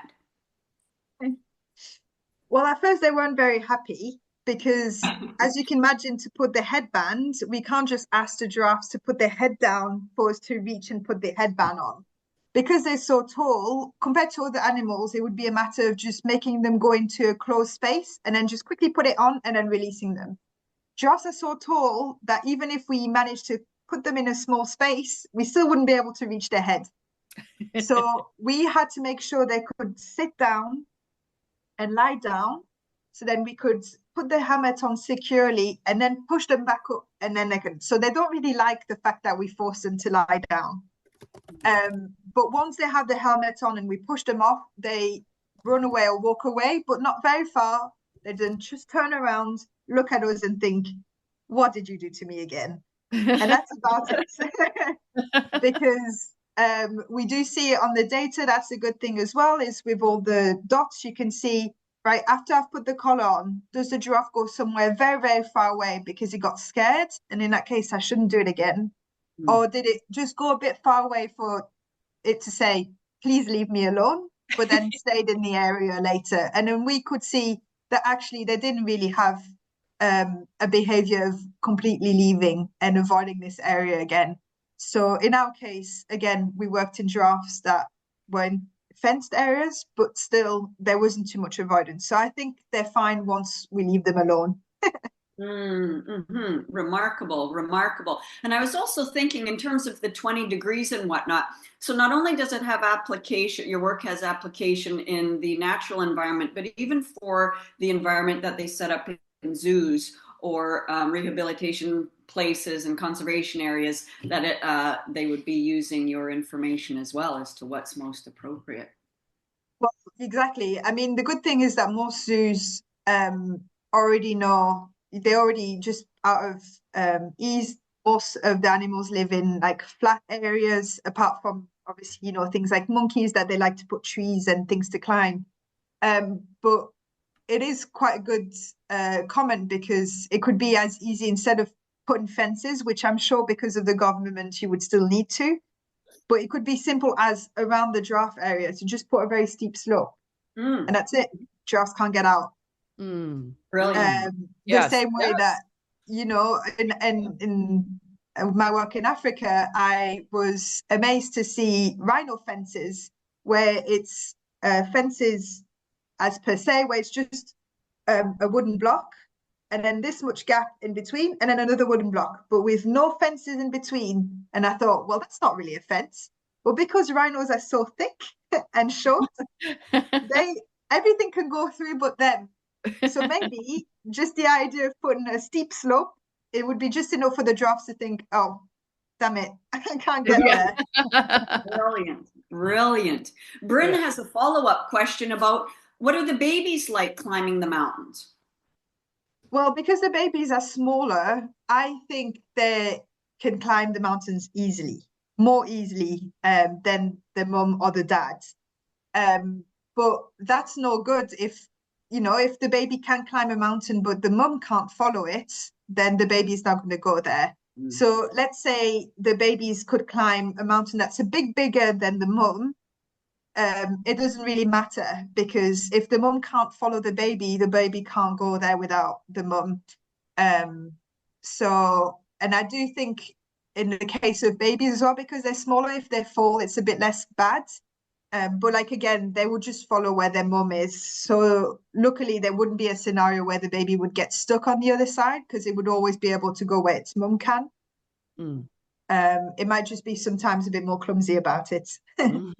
Well, at first they weren't very happy because, as you can imagine, to put the headband, we can't just ask the giraffes to put their head down for us to reach and put the headband on. Because they're so tall, compared to other animals, it would be a matter of just making them go into a closed space and then just quickly put it on and then releasing them. Giraffes are so tall that even if we managed to put them in a small space, we still wouldn't be able to reach their head. So we had to make sure they could sit down and lie down, so then we could put the helmet on securely and then push them back up, and then they can. So they don't really like the fact that we force them to lie down. But once they have the helmet on and we push them off, they run away or walk away, but not very far. They then just turn around, look at us and think, what did you do to me again? And that's about it. Because we do see it on the data. That's a good thing as well, is with all the dots, you can see, right, after I've put the collar on, does the giraffe go somewhere very, very far away because he got scared? And in that case, I shouldn't do it again. Or did it just go a bit far away for it to say, please leave me alone, but then stayed in the area later? And then we could see that actually they didn't really have a behavior of completely leaving and avoiding this area again. So in our case, again, we worked in giraffes that were in fenced areas, but still there wasn't too much avoidance. So I think they're fine once we leave them alone. Remarkable, remarkable. And I was also thinking in terms of the 20 degrees and whatnot. So not only does it have application, your work has application in the natural environment, but even for the environment that they set up in zoos or rehabilitation places and conservation areas, that they would be using your information as well as to what's most appropriate. Well, exactly. I mean, the good thing is that most zoos already know, they already just out of ease, most of the animals live in like flat areas, apart from obviously, you know, things like monkeys that they like to put trees and things to climb. But it is quite a good comment, because it could be as easy, instead of putting fences, which I'm sure because of the government you would still need to, but it could be simple as around the giraffe area to just put a very steep slope, and that's it. Giraffes can't get out. Brilliant. The same way that, you know, in my work in Africa, I was amazed to see rhino fences where it's fences as per se, where it's just a wooden block and then this much gap in between and then another wooden block, but with no fences in between. And I thought, well, that's not really a fence. But because rhinos are so thick and short, everything can go through but them. So maybe just the idea of putting a steep slope, it would be just enough for the giraffes to think, oh, damn it, I can't get there. Brilliant, brilliant. Bryn has a follow-up question about, what are the babies like climbing the mountains? Well, because the babies are smaller, I think they can climb the mountains easily, more easily than the mum or the dad. But that's no good if, you know, if the baby can climb a mountain, but the mum can't follow it, then the baby is not going to go there. So let's say the babies could climb a mountain that's a bit bigger than the mum. It doesn't really matter, because if the mum can't follow the baby can't go there without the mum. So, and I do think in the case of babies as well, because they're smaller, if they fall, it's a bit less bad. But like, again, they would just follow where their mum is. So luckily there wouldn't be a scenario where the baby would get stuck on the other side, because it would always be able to go where its mum can. It might just be sometimes a bit more clumsy about it. And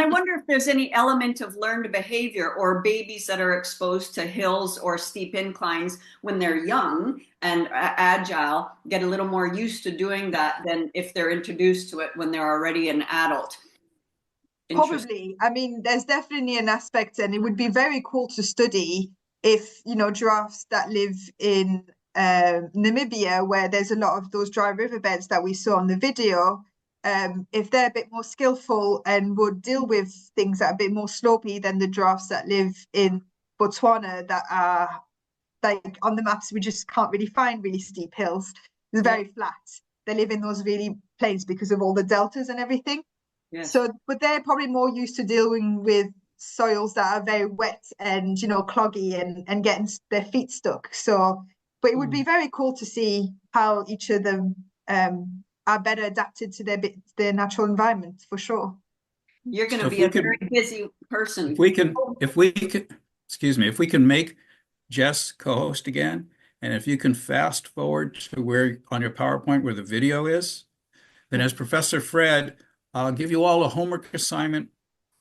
And I wonder if there's any element of learned behavior or babies that are exposed to hills or steep inclines when they're young and agile get a little more used to doing that than if they're introduced to it when they're already an adult. Probably. I mean, there's definitely an aspect, and it would be very cool to study if, giraffes that live in Namibia, where there's a lot of those dry riverbeds that we saw on the video, if they're a bit more skillful and would deal with things that are a bit more slopey than the giraffes that live in Botswana, that are like on the maps, we just can't really find really steep hills. It's very flat. They live in those really plains because of all the deltas and everything. Yes. So, but they're probably more used to dealing with soils that are very wet and, cloggy and getting their feet stuck. So, but it would be very cool to see how each of them are better adapted to their natural environment, for sure. You're going to be a very busy person. If we can make Jess co-host again, and if you can fast forward to where on your PowerPoint where the video is, then as Professor Fred, I'll give you all a homework assignment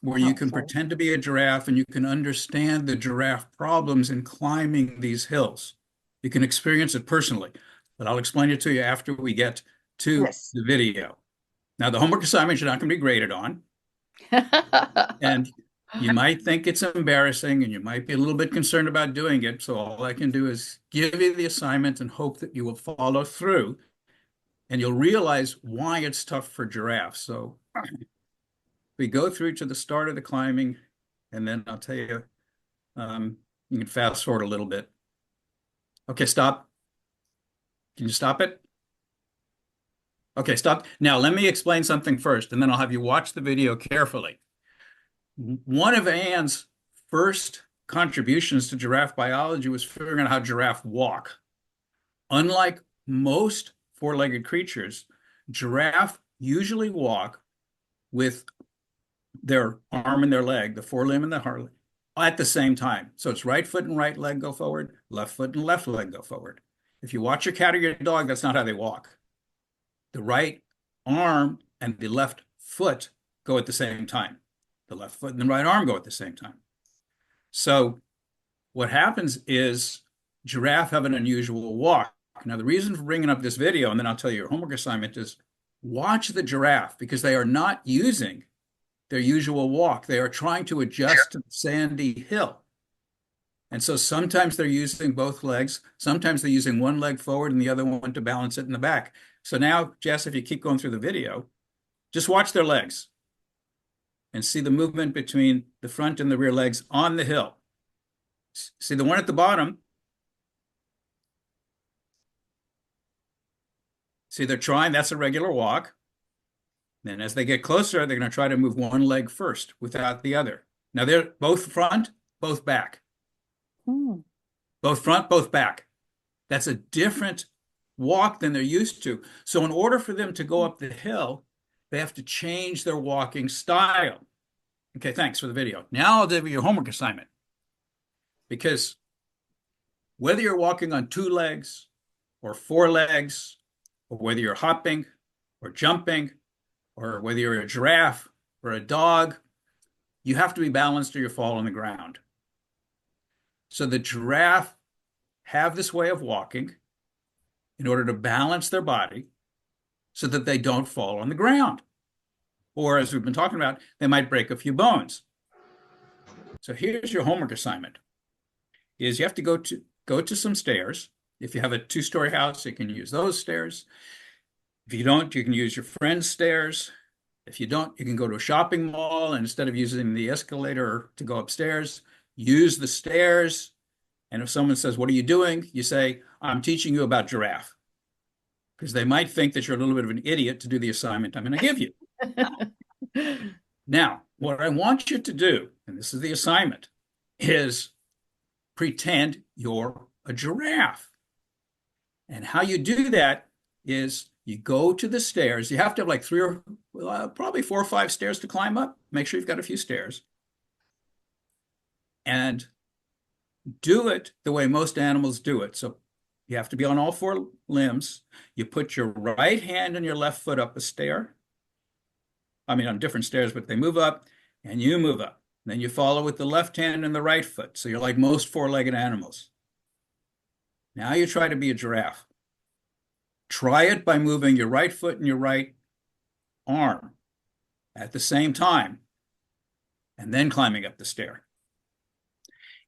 where you can pretend to be a giraffe and you can understand the giraffe problems in climbing these hills. You can experience it personally, but I'll explain it to you after we get to the video. Now, the homework assignment you're not going to be graded on. And you might think it's embarrassing and you might be a little bit concerned about doing it. So all I can do is give you the assignment and hope that you will follow through. And you'll realize why it's tough for giraffes. So we go through to the start of the climbing, and then I'll tell you, you can fast forward a little bit. Okay, stop. Can you stop it? Okay, stop. Now, let me explain something first, and then I'll have you watch the video carefully. One of Anne's first contributions to giraffe biology was figuring out how giraffes walk. Unlike most four-legged creatures, giraffe usually walk with their arm and their leg, the forelimb and the hard leg, at the same time. So it's right foot and right leg go forward, left foot and left leg go forward. If you watch your cat or your dog, that's not how they walk. The right arm and the left foot go at the same time. The left foot and the right arm go at the same time. So what happens is giraffe have an unusual walk. Now, the reason for bringing up this video, and then I'll tell you your homework assignment, is watch the giraffe because they are not using their usual walk. They are trying to adjust to the sandy hill. And so sometimes they're using both legs. Sometimes they're using one leg forward and the other one to balance it in the back. So now, Jess, if you keep going through the video, just watch their legs and see the movement between the front and the rear legs on the hill. See the one at the bottom? See, they're trying, that's a regular walk. Then as they get closer, they're going to try to move one leg first without the other. Now they're both front, both back. Both front, both back. That's a different walk than they're used to. So in order for them to go up the hill, they have to change their walking style. Okay, thanks for the video. Now I'll give you your homework assignment. Because whether you're walking on 2 legs or 4 legs, or whether you're hopping or jumping, or whether you're a giraffe or a dog, you have to be balanced or you fall on the ground. So the giraffe have this way of walking in order to balance their body so that they don't fall on the ground. Or as we've been talking about, they might break a few bones. So here's your homework assignment, is you have to go to some stairs. If you have a 2-story house, you can use those stairs. If you don't, you can use your friend's stairs. If you don't, you can go to a shopping mall, and instead of using the escalator to go upstairs, use the stairs. And if someone says, "What are you doing?" you say, "I'm teaching you about giraffe." Because they might think that you're a little bit of an idiot to do the assignment I'm going to give you. Now, what I want you to do, and this is the assignment, is pretend you're a giraffe. And how you do that is you go to the stairs. You have to have like 3 or probably 4 or 5 stairs to climb up. Make sure you've got a few stairs. And do it the way most animals do it. So you have to be on all 4 limbs. You put your right hand and your left foot up a stair. I mean, on different stairs, but they move up. and you move up. Then you follow with the left hand and the right foot. So you're like most four-legged animals. Now you try to be a giraffe. Try it by moving your right foot and your right arm at the same time, and then climbing up the stair.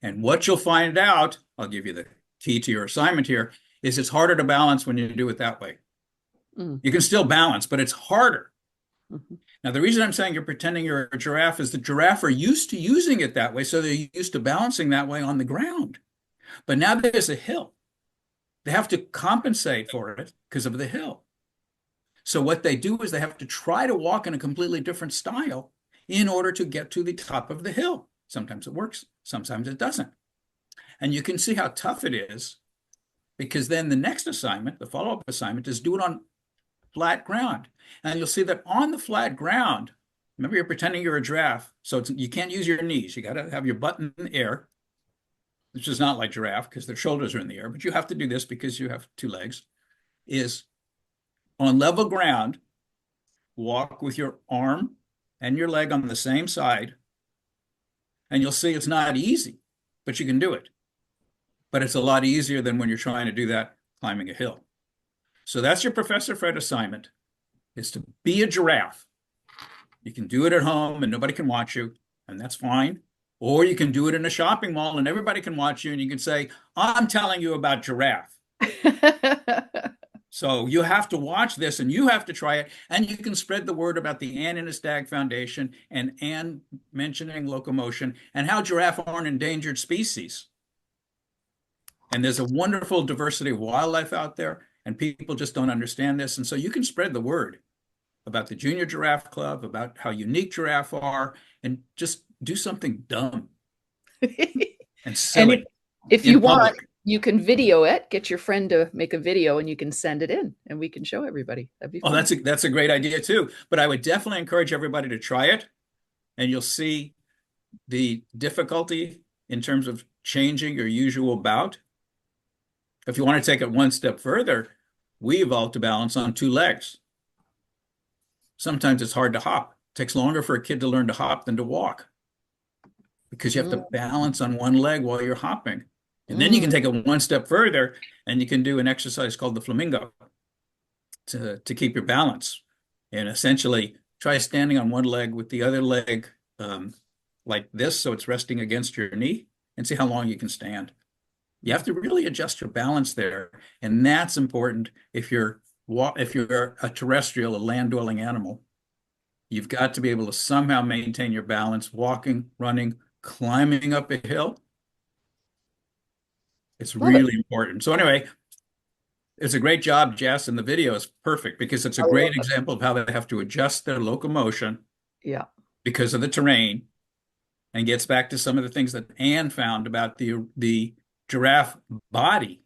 And what you'll find out, I'll give you the key to your assignment here, is it's harder to balance when you do it that way. You can still balance, but it's harder. Now, the reason I'm saying you're pretending you're a giraffe is the giraffe are used to using it that way, so they're used to balancing that way on the ground. But now there's a hill. They have to compensate for it because of the hill. So what they do is they have to try to walk in a completely different style in order to get to the top of the hill. Sometimes it works, sometimes it doesn't. And you can see how tough it is, because then the next assignment, the follow-up assignment, is do it on flat ground. And you'll see that on the flat ground, remember you're pretending you're a giraffe, so you can't use your knees. You got to have your butt in the air, which is not like giraffe because their shoulders are in the air, but you have to do this because you have two legs, is on level ground, walk with your arm and your leg on the same side, and you'll see it's not easy, but you can do it. But it's a lot easier than when you're trying to do that climbing a hill. So that's your Professor Fred assignment, is to be a giraffe. You can do it at home and nobody can watch you, and that's fine. Or you can do it in a shopping mall and everybody can watch you and you can say, I'm telling you about giraffe. So you have to watch this and you have to try it, and you can spread the word about the Ann Inistag Foundation and Ann mentioning locomotion and how giraffe are an endangered species. And there's a wonderful diversity of wildlife out there, and people just don't understand this. And so you can spread the word about the Junior Giraffe Club, about how unique giraffe are, and just do something dumb and silly. And if you want, you can video it, get your friend to make a video and you can send it in and we can show everybody. That'd be fun. Oh, that's a great idea too. But I would definitely encourage everybody to try it, and you'll see the difficulty in terms of changing your usual bout. If you want to take it one step further, we evolved to balance on two legs. Sometimes it's hard to hop. It takes longer for a kid to learn to hop than to walk, because you have to balance on one leg while you're hopping. And then you can take it one step further and you can do an exercise called the flamingo to keep your balance. And essentially try standing on one leg with the other leg like this, so it's resting against your knee, and see how long you can stand. You have to really adjust your balance there. And that's important if you're a terrestrial, a land-dwelling animal. You've got to be able to somehow maintain your balance, walking, running, climbing up a hill. It's really important. So anyway, it's a great job, Jess, and the video is perfect because it's a great example of how they have to adjust their locomotion because of the terrain, and gets back to some of the things that Anne found about the giraffe body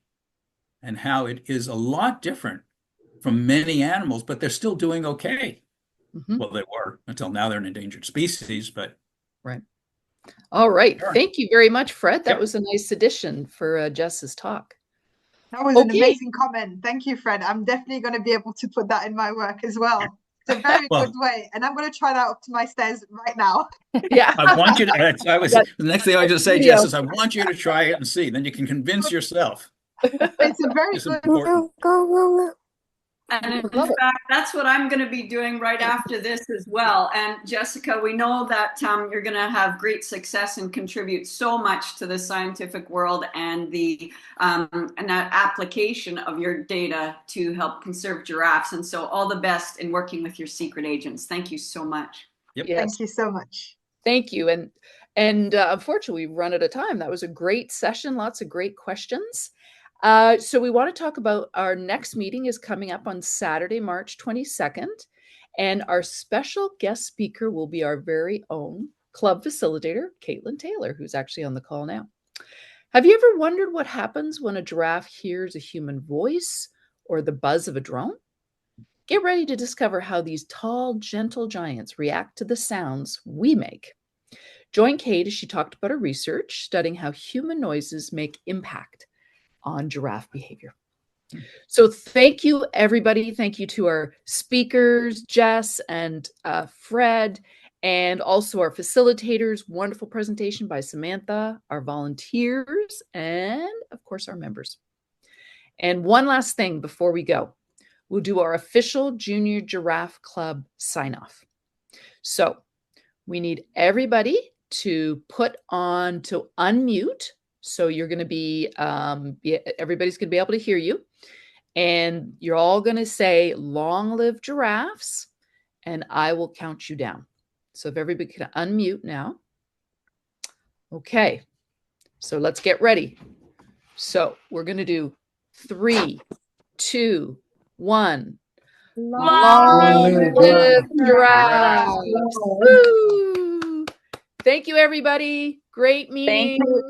and how it is a lot different from many animals, but they're still doing okay. Well, they were until now. They're an endangered species, but right. All right. Sure. Thank you very much, Fred. That was a nice addition for Jess's talk. That was an amazing comment. Thank you, Fred. I'm definitely going to be able to put that in my work as well. It's a very good way. And I'm going to try that up to my stairs right now. Yeah. I want you to, the next thing I just say, Jess, is I want you to try it and see. Then you can convince yourself. It's a very good. And in fact, that's what I'm going to be doing right after this as well. And Jessica, we know that you're going to have great success and contribute so much to the scientific world and the and that application of your data to help conserve giraffes. And so all the best in working with your secret agents. Thank you so much. Yep. Yes. Thank you so much. Thank you. And unfortunately, we've run out of time. That was a great session. Lots of great questions. So we want to talk about our next meeting is coming up on Saturday, March 22nd. And our special guest speaker will be our very own club facilitator, Caitlin Taylor, who's actually on the call now. Have you ever wondered what happens when a giraffe hears a human voice or the buzz of a drone? Get ready to discover how these tall, gentle giants react to the sounds we make. Join Kate as she talked about her research studying how human noises make impact on giraffe behavior. So thank you, everybody. Thank you to our speakers, Jess and Fred. And also our facilitators, wonderful presentation by Samantha, our volunteers, and of course our members. And one last thing before we go, we'll do our official Junior Giraffe Club sign-off. So we need everybody to unmute. So you're going to be, everybody's going to be able to hear you. And you're all going to say, "Long live giraffes," and I will count you down. So if everybody can unmute now. Okay, so let's get ready. So we're going to do 3, 2, 1. Long live giraffes. Woo! Thank you, everybody. Great meeting. Thank you.